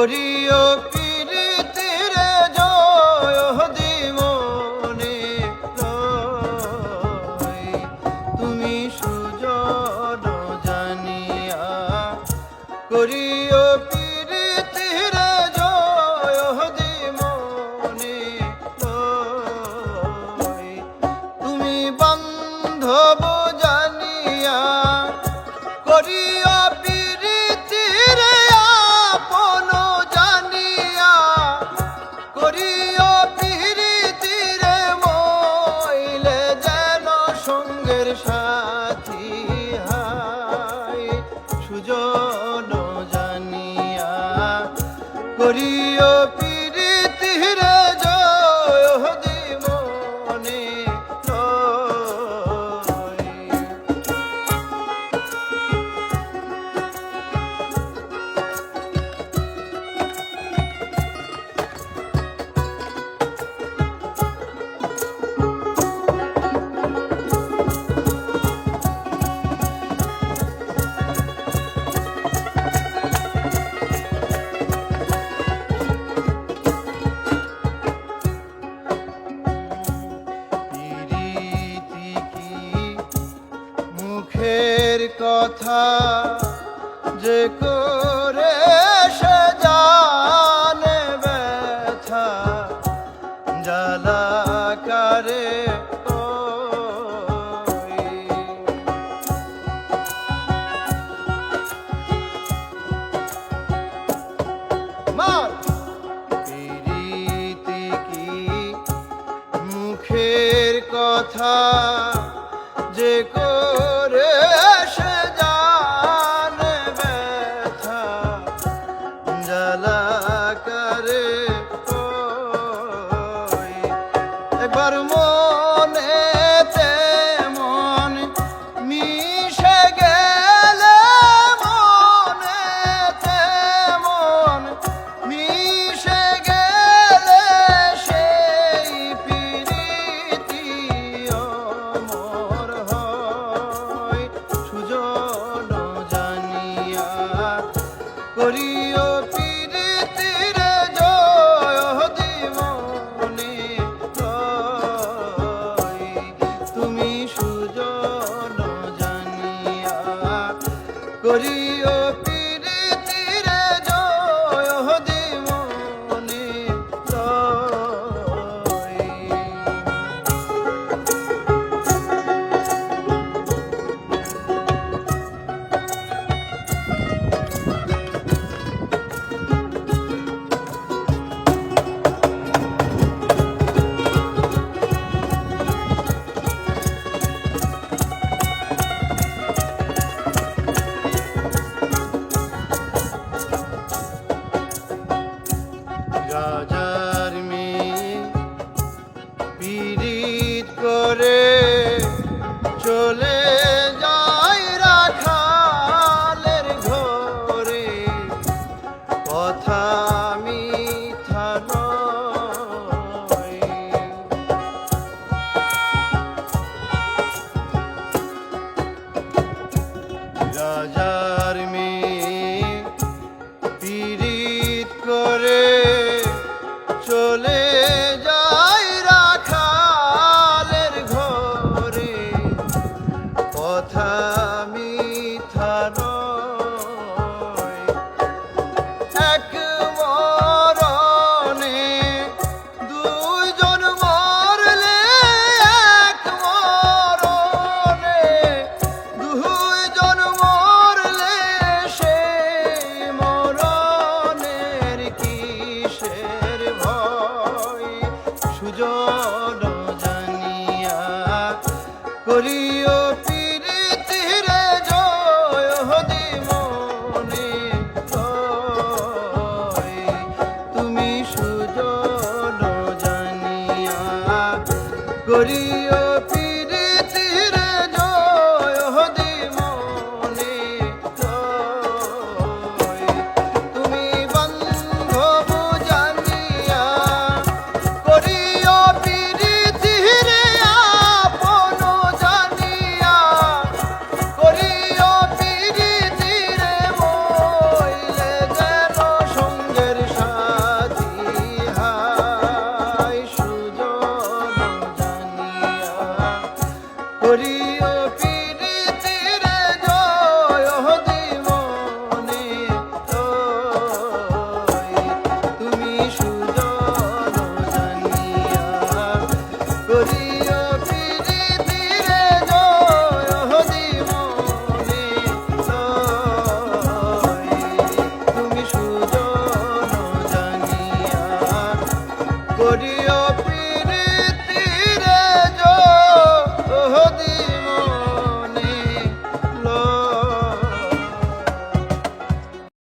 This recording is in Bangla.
করিও প্রীতিরে জয় দিমনে রয়। তুমি সুজন জানিয়া করিও প্রীতিরে জয় দিমনে রয়। তুমি বান্ধব জানিয়া করিও প্রীতিরে আপন জানিয়া করিও প্রীতিরে মইলে যেন সঙ্গের সাথী হায়। সুজন জানিয়া করিও প্রীতিরে জয় দিমনে রয়। প্রীতি কি মুখের কথা যে করে সে জানে ব্যথা জ্বালাকারে প্রীতি কি মুখের কথা যে করে সে জানে ব্যথা জ্বালাকারে একবার মনেতে মন মিশে গেলে মনেতে মন মিশে গেলে সেই প্রীতি অমর হয়। সুজন জানিয়া করিও প্রীতিরে জয় দিমনে রয়। তুমি সুজন জানিয়া করিও প্রীতিরে জয় দিমনে রয়। রাজার মেয়ে পীড়িত করে চলে যায় রাখালের ঘরে কথা মিথ্যা নয়। রাজার মেয়ে পীড়িত করে চলে যায় রাখালের ঘরে কথা মিথ্যা নয়। এক মরণে দুইজন মরলে এক মরণে দুইজন মরলে সেই মরণের কিসের ভয়। সুজন জানিয়া করিও প্রীতিরে জয় দিমনে রয়। তুমি সুজন জানিয়া করিও